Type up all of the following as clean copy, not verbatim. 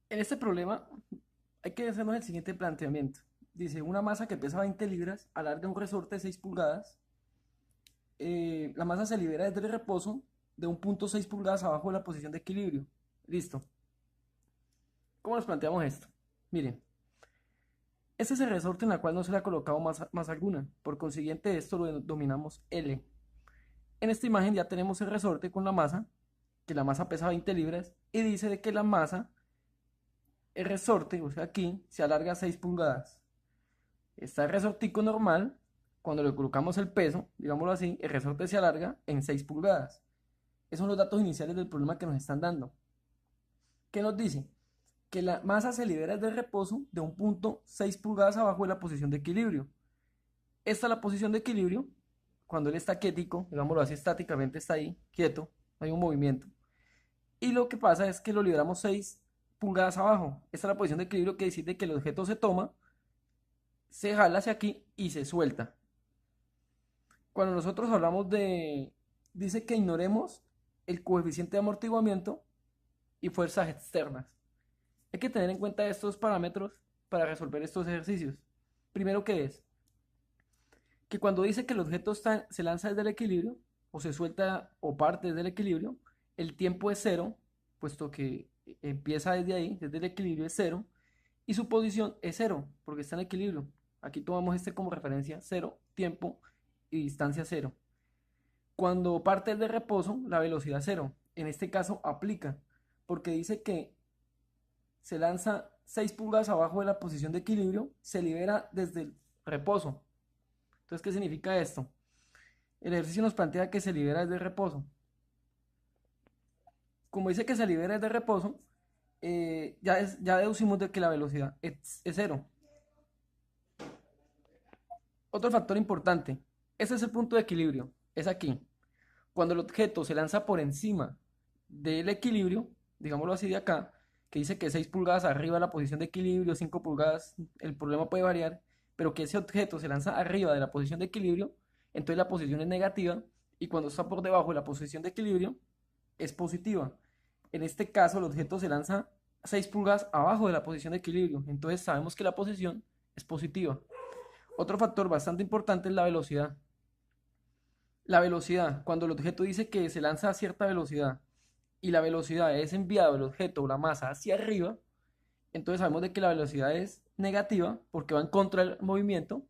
En este problema hay que hacernos el siguiente planteamiento. Dice, una masa que pesa 20 libras alarga un resorte de 6 pulgadas. La masa se libera desde el reposo de un punto 6 pulgadas abajo de la posición de equilibrio. Listo. ¿Cómo nos planteamos esto? Miren, este es el resorte en el cual no se le ha colocado masa alguna. Por consiguiente, esto lo denominamos L. En esta imagen ya tenemos el resorte con la masa, que la masa pesa 20 libras, y dice de que la masa, el resorte, o sea aquí, se alarga 6 pulgadas. Está el resortico normal, cuando le colocamos el peso, digámoslo así, el resorte se alarga en 6 pulgadas. Esos son los datos iniciales del problema que nos están dando. ¿Qué nos dice? Que la masa se libera del reposo de un punto 6 pulgadas abajo de la posición de equilibrio. Esta es la posición de equilibrio, cuando él está quietico, digámoslo así, estáticamente está ahí, quieto, no hay un movimiento. Y lo que pasa es que lo liberamos 6 pulgadas abajo. Esta es la posición de equilibrio que decide que el objeto se toma, se jala hacia aquí y se suelta. Cuando nosotros hablamos de, dice que ignoremos el coeficiente de amortiguamiento y fuerzas externas. Hay que tener en cuenta estos parámetros para resolver estos ejercicios. Primero, ¿qué es? Que cuando dice que el objeto se lanza desde el equilibrio, o se suelta o parte desde el equilibrio, el tiempo es cero, puesto que empieza desde ahí, desde el equilibrio es cero, y su posición es cero, porque está en equilibrio. Aquí tomamos este como referencia, cero, tiempo y distancia cero. Cuando parte de reposo, la velocidad cero. En este caso aplica, porque dice que se lanza 6 pulgadas abajo de la posición de equilibrio, se libera desde el reposo. Entonces, ¿qué significa esto? El ejercicio nos plantea que se libera desde el reposo. Como dice que se libera desde el reposo, ya deducimos de que la velocidad es cero. Otro factor importante, ese es el punto de equilibrio, es aquí. Cuando el objeto se lanza por encima del equilibrio, digámoslo así de acá, que dice que 6 pulgadas arriba de la posición de equilibrio, 5 pulgadas, el problema puede variar, pero que ese objeto se lanza arriba de la posición de equilibrio, entonces la posición es negativa y cuando está por debajo de la posición de equilibrio es positiva. En este caso el objeto se lanza 6 pulgadas abajo de la posición de equilibrio, entonces sabemos que la posición es positiva. Otro factor bastante importante es la velocidad. La velocidad, cuando el objeto dice que se lanza a cierta velocidad y la velocidad es enviado el objeto o la masa hacia arriba, entonces sabemos de que la velocidad es negativa porque va en contra del movimiento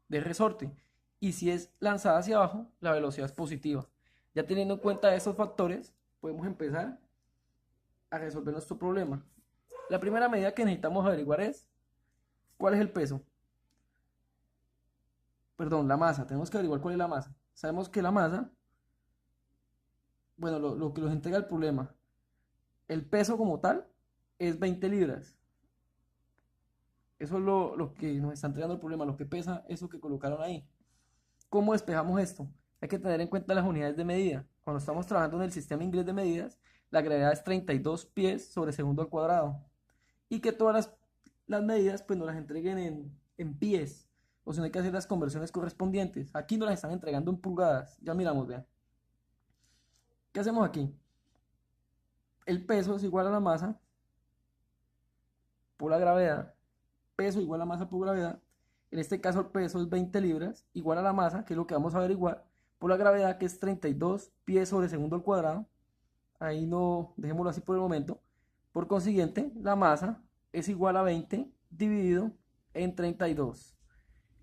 del resorte. Y si es lanzada hacia abajo, la velocidad es positiva. Ya teniendo en cuenta estos factores, podemos empezar a resolver nuestro problema. La primera medida que necesitamos averiguar es cuál es el peso. Perdón, la masa. Tenemos que averiguar cuál es la masa. Sabemos que la masa, bueno, lo que nos entrega el problema, el peso como tal es 20 libras. Eso es lo que nos está entregando el problema, lo que pesa eso que colocaron ahí. ¿Cómo despejamos esto? Hay que tener en cuenta las unidades de medida. Cuando estamos trabajando en el sistema inglés de medidas, la gravedad es 32 pies sobre segundo al cuadrado. Y que todas las medidas pues nos las entreguen en pies. O si no hay que hacer las conversiones correspondientes. Aquí nos las están entregando en pulgadas. Ya miramos, vean. ¿Qué hacemos aquí? El peso es igual a la masa por la gravedad. Peso igual a masa por gravedad. En este caso el peso es 20 libras, igual a la masa, que es lo que vamos a averiguar, por la gravedad que es 32 pies sobre segundo al cuadrado. Ahí no, dejémoslo así por el momento. Por consiguiente, la masa es igual a 20 dividido en 32.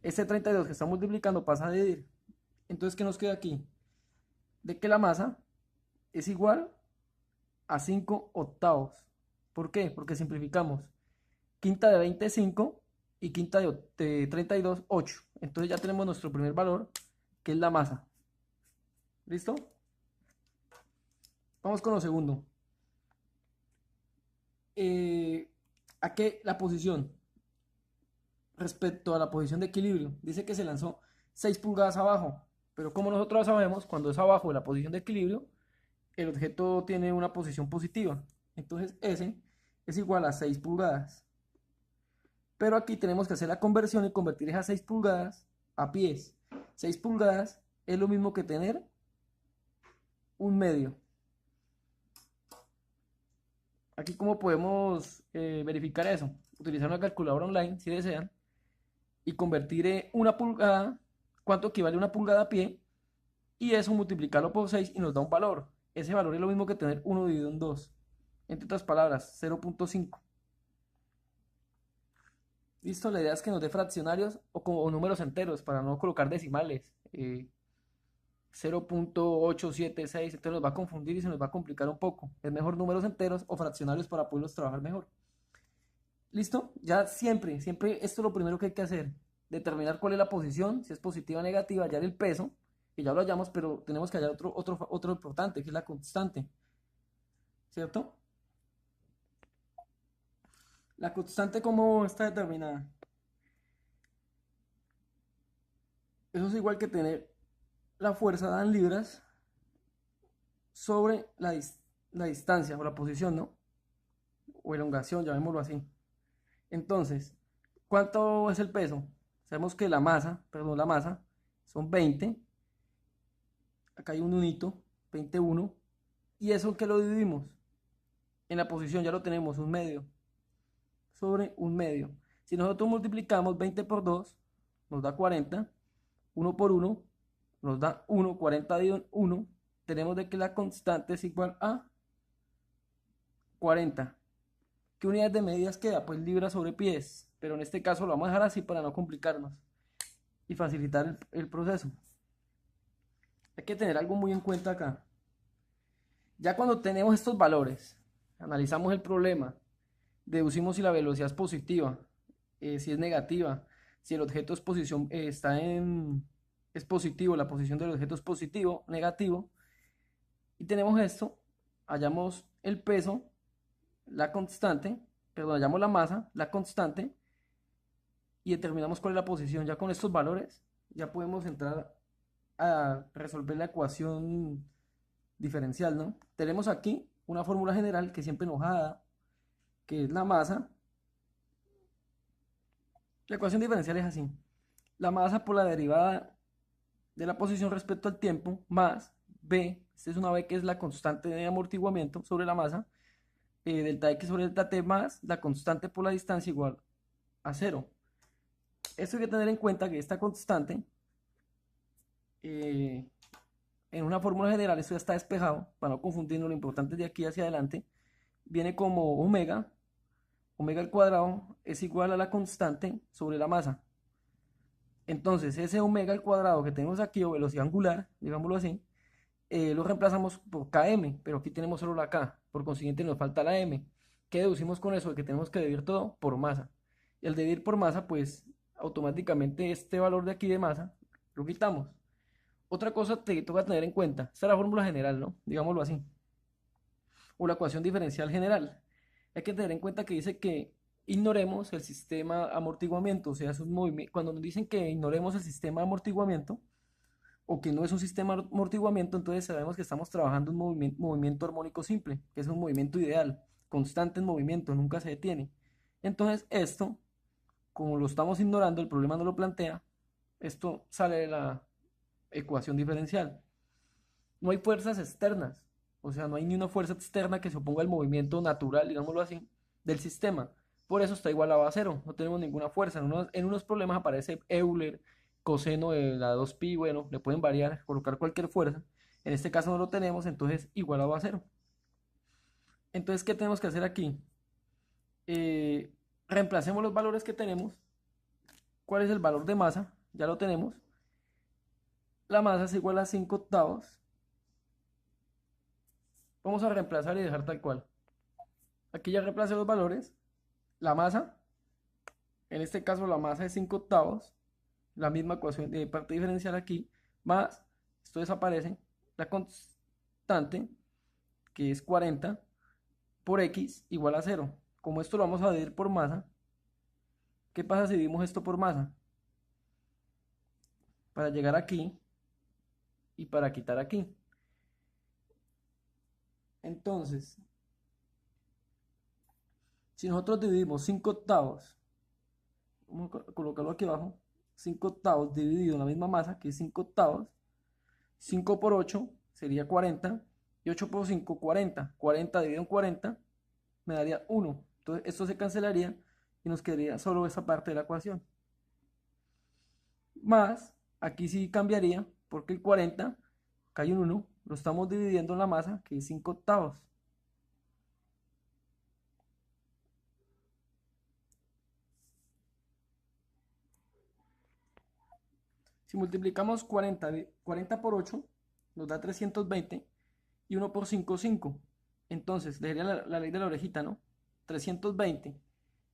Este 32 que está multiplicando pasa a dividir. Entonces, ¿qué nos queda aquí? De que la masa es igual a 5 octavos. ¿Por qué? Porque simplificamos. Quinta de 20, 5 y quinta de 32, 8. Entonces ya tenemos nuestro primer valor, que es la masa. ¿Listo? Vamos con lo segundo. Eh, ¿A qué la posición? Respecto a la posición de equilibrio. Dice que se lanzó 6 pulgadas abajo. Pero como nosotros sabemos, cuando es abajo de la posición de equilibrio, el objeto tiene una posición positiva. Entonces S es igual a 6 pulgadas. Pero aquí tenemos que hacer la conversión y convertir esas 6 pulgadas a pies. 6 pulgadas es lo mismo que tener un medio. Aquí, ¿cómo podemos verificar eso? Utilizar una calculadora online, si desean, y convertir una pulgada, cuánto equivale una pulgada a pie, y eso multiplicarlo por 6 y nos da un valor. Ese valor es lo mismo que tener 1 dividido en 2. Entre otras palabras, 0.5. Listo, la idea es que nos dé fraccionarios o, como, o números enteros para no colocar decimales. 0.876, entonces nos va a confundir y se nos va a complicar un poco. Es mejor números enteros o fraccionarios para poderlos trabajar mejor. ¿Listo? Ya siempre, siempre esto es lo primero que hay que hacer. Determinar cuál es la posición, si es positiva o negativa, hallar el peso, que ya lo hallamos, pero tenemos que hallar otro importante, que es la constante. ¿Cierto? La constante, ¿cómo está determinada? Eso es igual que tener la fuerza dada en libras sobre la distancia o la posición, ¿no? O elongación, llamémoslo así. Entonces, ¿cuánto es el peso? Sabemos que la masa son 20. Acá hay un unito, 21. ¿Y eso en qué lo dividimos? En la posición ya lo tenemos, un medio sobre un medio. Si nosotros multiplicamos 20 por 2, nos da 40. 1 por 1 nos da 1. 40 dividido en 1. Tenemos de que la constante es igual a 40. ¿Qué unidades de medidas queda? Pues libras sobre pies. Pero en este caso lo vamos a dejar así para no complicarnos y facilitar el proceso. Hay que tener algo muy en cuenta acá. Ya cuando tenemos estos valores, analizamos el problema, deducimos si la velocidad es positiva, si es negativa, si el objeto es posición, es positivo, la posición del objeto es positivo, negativo, y tenemos esto, hallamos el peso, la constante, perdón, hallamos la masa, la constante, y determinamos cuál es la posición. Ya con estos valores, ya podemos entrar a resolver la ecuación diferencial, ¿no? Tenemos aquí una fórmula general que siempre nos da, que es la masa. La ecuación diferencial es así. La masa por la derivada de la posición respecto al tiempo más B, esta es una B que es la constante de amortiguamiento sobre la masa, delta X sobre delta T más la constante por la distancia igual a cero. Esto hay que tener en cuenta que esta constante, eh, en una fórmula general, esto ya está despejado, para no confundirnos, lo importante de aquí hacia adelante, viene como omega, omega al cuadrado es igual a la constante sobre la masa. Entonces, ese omega al cuadrado que tenemos aquí, o velocidad angular, digámoslo así, lo reemplazamos por km, pero aquí tenemos solo la k, por consiguiente nos falta la m. ¿Qué deducimos con eso? Que tenemos que dividir todo por masa. Y al dividir por masa, pues automáticamente este valor de aquí de masa lo quitamos. Otra cosa que toca tener en cuenta, esta es la fórmula general, ¿no? Digámoslo así. O la ecuación diferencial general. Hay que tener en cuenta que dice que ignoremos el sistema amortiguamiento, o sea, cuando nos dicen que ignoremos el sistema amortiguamiento, o que no es un sistema de amortiguamiento, entonces sabemos que estamos trabajando un movimiento armónico simple, que es un movimiento ideal, constante en movimiento, nunca se detiene. Entonces esto, como lo estamos ignorando, el problema no lo plantea, esto sale de la ecuación diferencial. No hay fuerzas externas, o sea, no hay ni una fuerza externa que se oponga al movimiento natural, digámoslo así, del sistema. Por eso está igualado a cero, no tenemos ninguna fuerza. En unos problemas aparece Euler, coseno de la 2pi, bueno, le pueden variar, colocar cualquier fuerza. En este caso no lo tenemos, entonces igualado a cero. Entonces, ¿qué tenemos que hacer aquí? Eh, Reemplacemos los valores que tenemos. ¿Cuál es el valor de masa? Ya lo tenemos. La masa es igual a 5 octavos. Vamos a reemplazar y dejar tal cual. Aquí ya reemplacé los valores. La masa, en este caso la masa es 5 octavos. La misma ecuación de parte diferencial aquí, más, esto desaparece, la constante, que es 40, por x igual a 0. Como esto lo vamos a dividir por masa, ¿qué pasa si dividimos esto por masa? Para llegar aquí y para quitar aquí. Entonces, si nosotros dividimos 5 octavos, vamos a colocarlo aquí abajo, 5 octavos dividido en la misma masa, que es 5 octavos, 5 por 8 sería 40, y 8 por 5, 40. 40 dividido en 40 me daría 1. Entonces esto se cancelaría y nos quedaría solo esa parte de la ecuación. Más, aquí sí cambiaría, porque el 40, acá hay un 1, lo estamos dividiendo en la masa, que es 5 octavos. Si multiplicamos 40 por 8, nos da 320 y 1 por 5, 5. Entonces, dejaría la ley de la orejita, ¿no? 320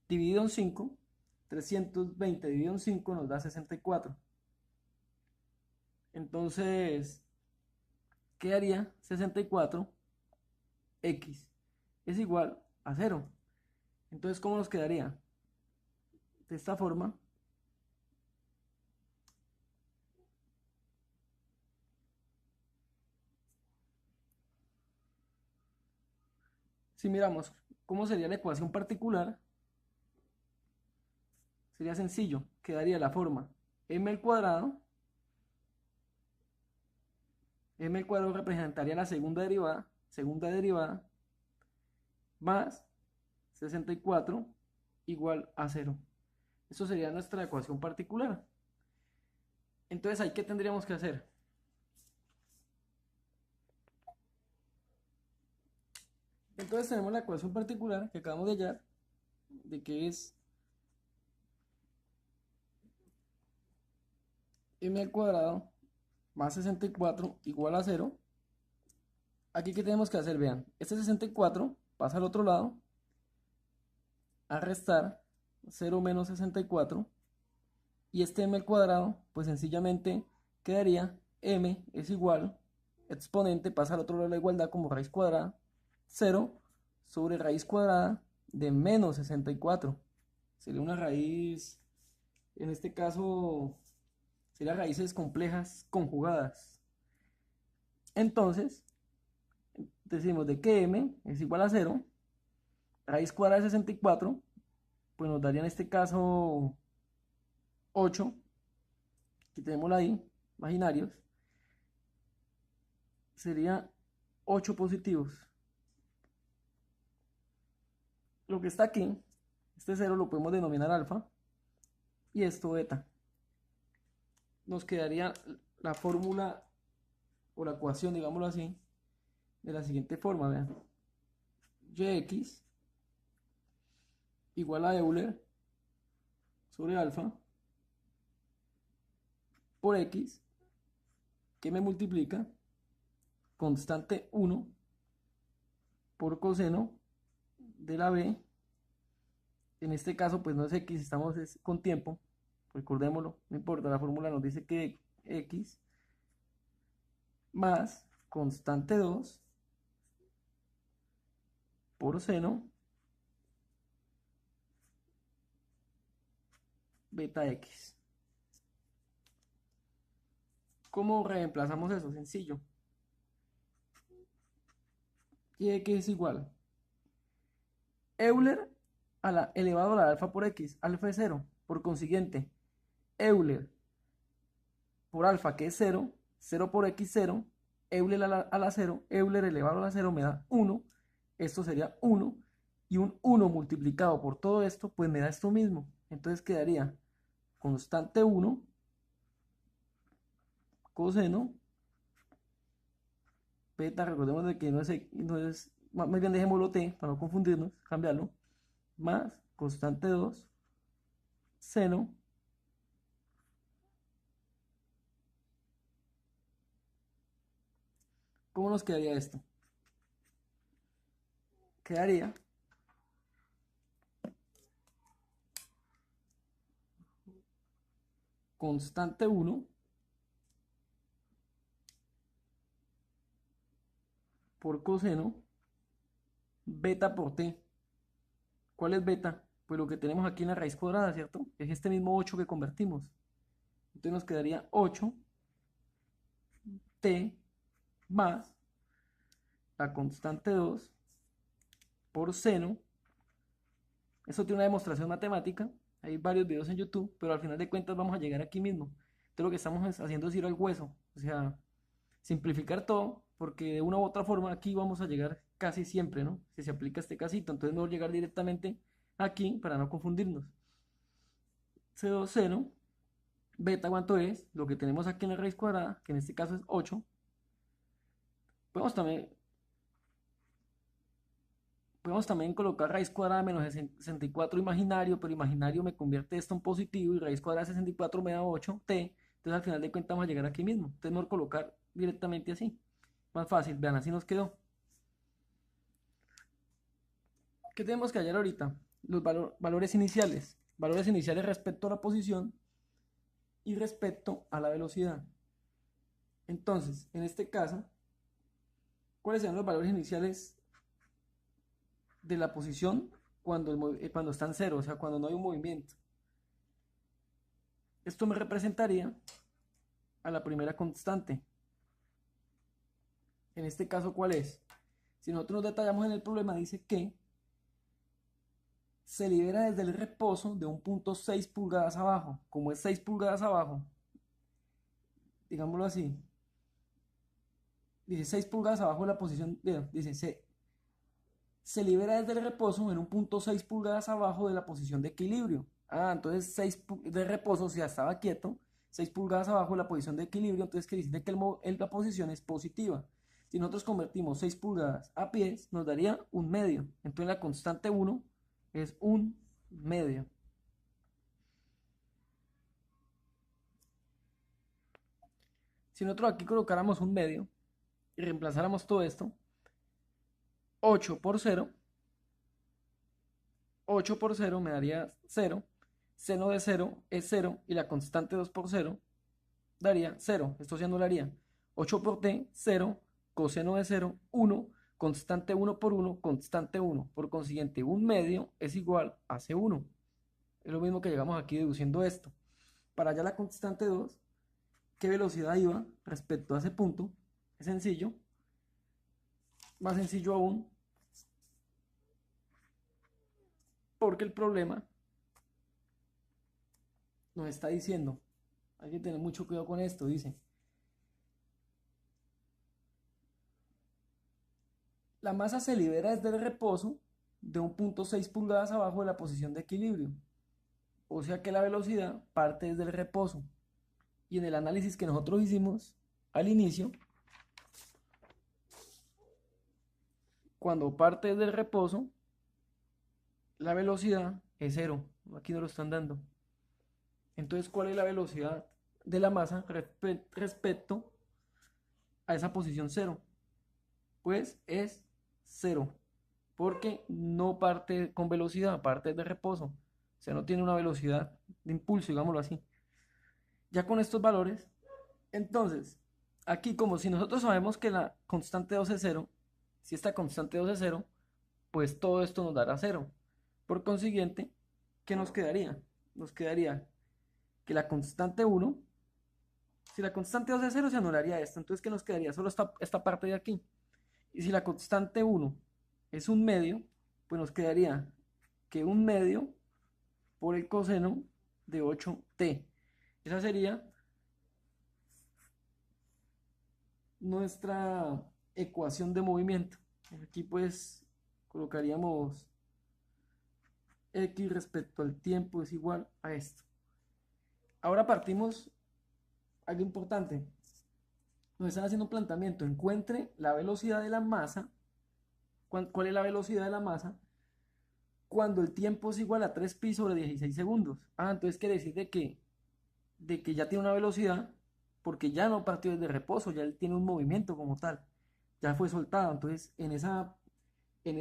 dividido en 5, 320 dividido en 5 nos da 64. Entonces, ¿qué haría 64? X es igual a 0. Entonces, ¿cómo nos quedaría? De esta forma. Si miramos cómo sería la ecuación particular, sería sencillo. Quedaría la forma m al cuadrado. M al cuadrado representaría la segunda derivada, más 64 igual a 0. Eso sería nuestra ecuación particular. Entonces, ¿ahí qué tendríamos que hacer? Entonces tenemos la ecuación particular que acabamos de hallar, de que es m al cuadrado más 64 igual a 0. Aquí, ¿qué tenemos que hacer? Vean, este 64 pasa al otro lado, a restar 0 menos 64, y este m al cuadrado, pues sencillamente quedaría m es igual, exponente pasa al otro lado de la igualdad como raíz cuadrada, 0 sobre raíz cuadrada de menos 64. Sería una raíz, en este caso, sería raíces complejas conjugadas. Entonces, decimos de que m es igual a 0, raíz cuadrada de 64, pues nos daría en este caso 8, quitémosla ahí, imaginarios, sería 8 positivos. Lo que está aquí, este 0 lo podemos denominar alfa, y esto beta. Nos quedaría la fórmula o la ecuación, digámoslo así, de la siguiente forma, vean. Yx igual a Euler sobre alfa por x, que me multiplica constante 1 por coseno de la b. En este caso, pues no es x, estamos con tiempo, recordémoslo, no importa, la fórmula nos dice que x más constante 2 por seno beta x. ¿Cómo reemplazamos eso? Sencillo. Y x es igual Euler elevado a la alfa por x. Alfa es 0. Por consiguiente, Euler por alfa, que es 0, 0 por x, 0, Euler a la 0, Euler elevado a la 0 me da 1. Esto sería 1. Y un 1 multiplicado por todo esto, pues me da esto mismo. Entonces quedaría constante 1 coseno beta, recordemos de que no es, más bien dejémoslo t para no confundirnos, cambiarlo, más constante 2 seno ¿cómo nos quedaría esto? Quedaría constante 1 por coseno beta por t. ¿Cuál es beta? Pues lo que tenemos aquí en la raíz cuadrada, ¿cierto? Es este mismo 8 que convertimos. Entonces nos quedaría 8t más la constante 2 por seno. Eso tiene una demostración matemática. Hay varios videos en YouTube, pero al final de cuentas vamos a llegar aquí mismo. Entonces lo que estamos haciendo es ir al hueso. O sea, simplificar todo, porque de una u otra forma aquí vamos a llegar casi siempre, ¿no? Si se aplica este casito, entonces mejor llegar directamente aquí para no confundirnos. C2, 0. Beta, ¿cuánto es? Lo que tenemos aquí en la raíz cuadrada, que en este caso es 8. Podemos también colocar raíz cuadrada menos 64 imaginario, pero imaginario me convierte esto en positivo y raíz cuadrada de 64 me da 8t. Entonces al final de cuentas vamos a llegar aquí mismo. Entonces mejor colocar directamente así. Más fácil, vean, así nos quedó. ¿Qué tenemos que hallar ahorita? Los valores iniciales. Valores iniciales respecto a la posición y respecto a la velocidad. Entonces, en este caso, ¿cuáles serán los valores iniciales de la posición cuando está en cero? O sea, cuando no hay un movimiento. Esto me representaría a la primera constante. En este caso, ¿cuál es? Si nosotros nos detallamos en el problema, dice que se libera desde el reposo de un punto 6 pulgadas abajo. Como es 6 pulgadas abajo, digámoslo así, dice 6 pulgadas abajo de la posición, dice se libera desde el reposo en un punto 6 pulgadas abajo de la posición de equilibrio. Entonces 6 de reposo, si ya estaba quieto, 6 pulgadas abajo de la posición de equilibrio, entonces quiere decir que la posición es positiva. Si nosotros convertimos 6 pulgadas a pies, nos daría un medio. Entonces la constante 1 es un medio. Si nosotros aquí colocáramos un medio y reemplazáramos todo esto, 8 por 0, 8 por 0 me daría 0, seno de 0 es 0 y la constante 2 por 0 daría 0, esto se anularía. 8 por t, 0, coseno de 0, 1, constante 1 por 1, constante 1. Por consiguiente, un medio es igual a C1. Es lo mismo que llegamos aquí deduciendo esto. Para hallar la constante 2, ¿qué velocidad iba respecto a ese punto? Es sencillo. Más sencillo aún, porque el problema nos está diciendo, hay que tener mucho cuidado con esto, dice, la masa se libera desde el reposo de un punto 6 pulgadas abajo de la posición de equilibrio. O sea que la velocidad parte desde el reposo. Y en el análisis que nosotros hicimos al inicio, cuando parte desde el reposo, la velocidad es cero. Aquí no lo están dando. Entonces, ¿cuál es la velocidad de la masa respecto a esa posición cero? Pues es cero, porque no parte con velocidad, parte de reposo. O sea, no tiene una velocidad de impulso, digámoslo así. Ya con estos valores, entonces, aquí como si nosotros sabemos que la constante 2 es cero, si esta constante 2 es cero, pues todo esto nos dará cero. Por consiguiente, ¿qué nos quedaría? Nos quedaría que la constante 1, si la constante 2 es cero, se anularía esta. Entonces, ¿qué nos quedaría? Solo esta parte de aquí. Y si la constante 1 es un medio, pues nos quedaría que un medio por el coseno de 8t. Esa sería nuestra ecuación de movimiento. Aquí pues colocaríamos x respecto al tiempo es igual a esto. Ahora partimos algo importante. Nos están haciendo un planteamiento. Encuentre la velocidad de la masa. ¿Cuál es la velocidad de la masa? Cuando el tiempo es igual a 3pi sobre 16 segundos. Entonces quiere decir de que ya tiene una velocidad porque ya no partió desde reposo, ya él tiene un movimiento como tal. Ya fue soltado. Entonces, en esa, en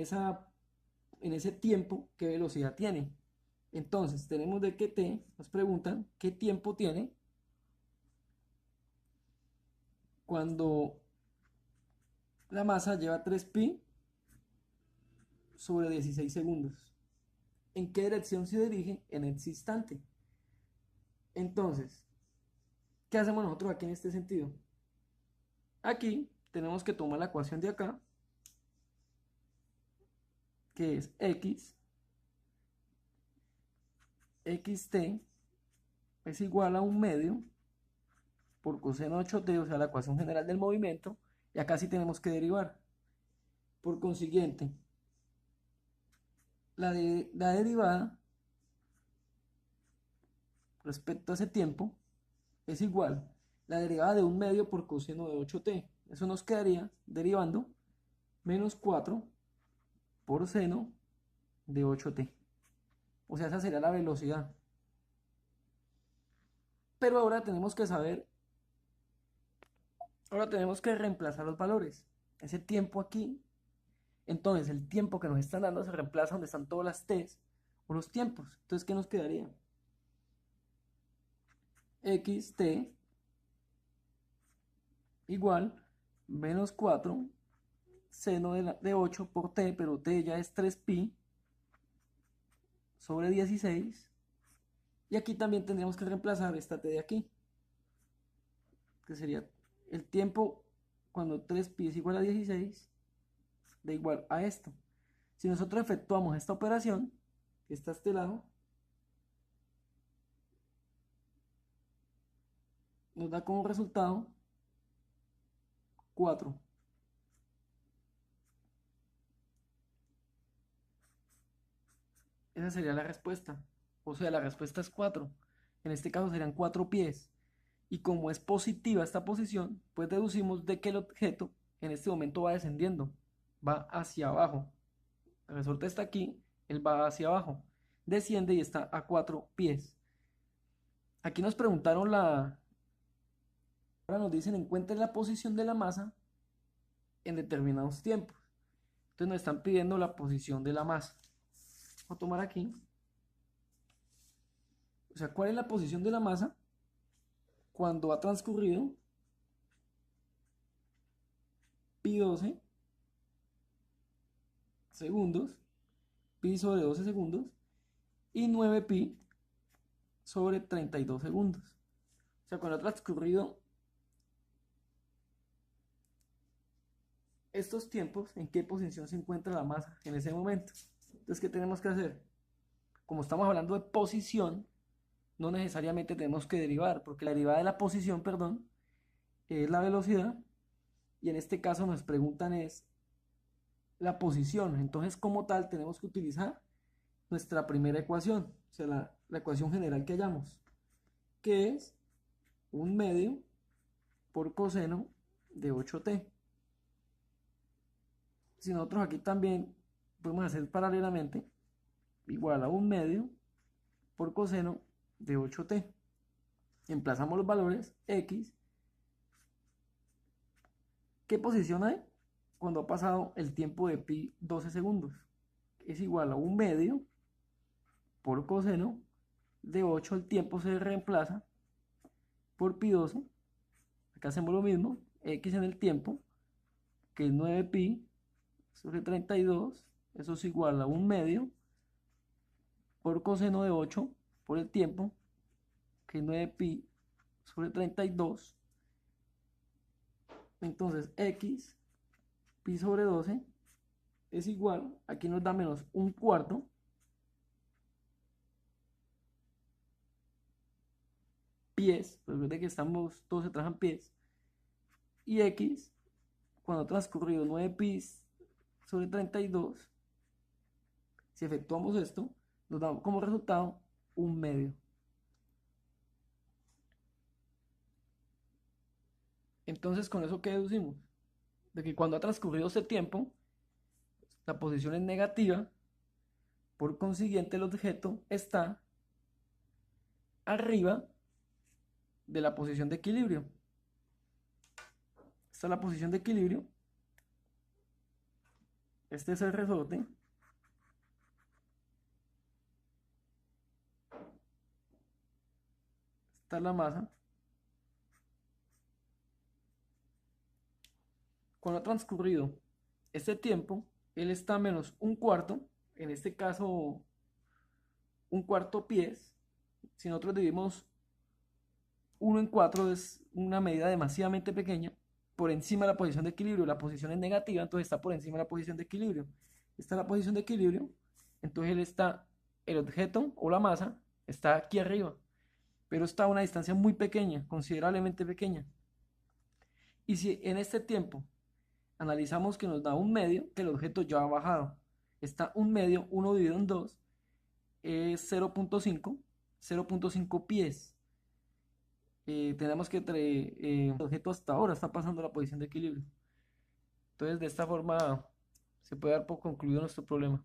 ese tiempo, ¿qué velocidad tiene? Entonces, tenemos de que t, nos preguntan qué tiempo tiene cuando la masa lleva 3pi sobre 16 segundos. ¿En qué dirección se dirige en ese instante? Entonces, ¿qué hacemos nosotros aquí en este sentido? Aquí tenemos que tomar la ecuación de acá, que es xt es igual a un medio por coseno 8t, o sea, la ecuación general del movimiento, y acá sí tenemos que derivar. Por consiguiente, la derivada respecto a ese tiempo es igual la derivada de un medio por coseno de 8t. Eso nos quedaría derivando menos 4 por seno de 8t. O sea, esa sería la velocidad. Pero ahora tenemos que saber, ahora tenemos que reemplazar los valores. Ese tiempo aquí, entonces el tiempo que nos están dando se reemplaza donde están todas las t's o los tiempos. Entonces, ¿qué nos quedaría? Xt igual menos 4 seno de 8 por t, pero t ya es 3pi sobre 16. Y aquí también tendríamos que reemplazar esta t de aquí, que sería el tiempo cuando 3pi es igual a 16, de igual a esto. Si nosotros efectuamos esta operación, que está a este lado, nos da como resultado 4. Esa sería la respuesta. O sea, la respuesta es 4. En este caso serían 4 pies. Y como es positiva esta posición, pues deducimos de que el objeto en este momento va descendiendo. Va hacia abajo. El resorte está aquí, él va hacia abajo. Desciende y está a 4 pies. Aquí nos preguntaron ahora nos dicen encuentren la posición de la masa en determinados tiempos. Entonces nos están pidiendo la posición de la masa. Voy a tomar aquí. O sea, ¿cuál es la posición de la masa cuando ha transcurrido pi 12 segundos, pi sobre 12 segundos y 9 pi sobre 32 segundos? O sea, cuando ha transcurrido estos tiempos, ¿en qué posición se encuentra la masa en ese momento? Entonces, ¿qué tenemos que hacer? Como estamos hablando de posición, no necesariamente tenemos que derivar, porque la derivada de la posición, perdón, es la velocidad, y en este caso nos preguntan es la posición. Entonces, como tal, tenemos que utilizar nuestra primera ecuación, o sea, la ecuación general que hallamos, que es un medio por coseno de 8t. Si nosotros aquí también podemos hacer paralelamente igual a un medio por coseno de 8t. Emplazamos los valores x. ¿Qué posición hay? Cuando ha pasado el tiempo de pi 12 segundos. Es igual a un medio por coseno de 8. El tiempo se reemplaza por pi 12. Acá hacemos lo mismo. X en el tiempo, que es 9 pi sobre 32. Eso es igual a un medio por coseno de 8 por el tiempo, que es 9 pi sobre 32. Entonces x pi sobre 12 es igual, aquí nos da menos un cuarto pies, pues de que estamos, todos se trabajan pies, y x, cuando ha transcurrido 9 pi sobre 32, si efectuamos esto, nos da como resultado un medio. Entonces, con eso, ¿qué deducimos? De que cuando ha transcurrido este tiempo, la posición es negativa, por consiguiente el objeto está arriba de la posición de equilibrio. Esta es la posición de equilibrio. Este es el resorte. Esta es la masa. Cuando ha transcurrido este tiempo, él está a menos un cuarto, en este caso un cuarto pies. Si nosotros dividimos 1 en 4 es una medida demasiadamente pequeña, por encima de la posición de equilibrio. La posición es negativa, entonces está por encima de la posición de equilibrio. Esta es la posición de equilibrio, entonces el objeto o la masa está aquí arriba, pero está a una distancia muy pequeña, considerablemente pequeña. Y si en este tiempo Analizamos que nos da un medio, que el objeto ya ha bajado. Está un medio, 1 dividido en 2, es 0.5 pies. Tenemos que el objeto hasta ahora está pasando la posición de equilibrio. Entonces, de esta forma se puede dar por concluido nuestro problema.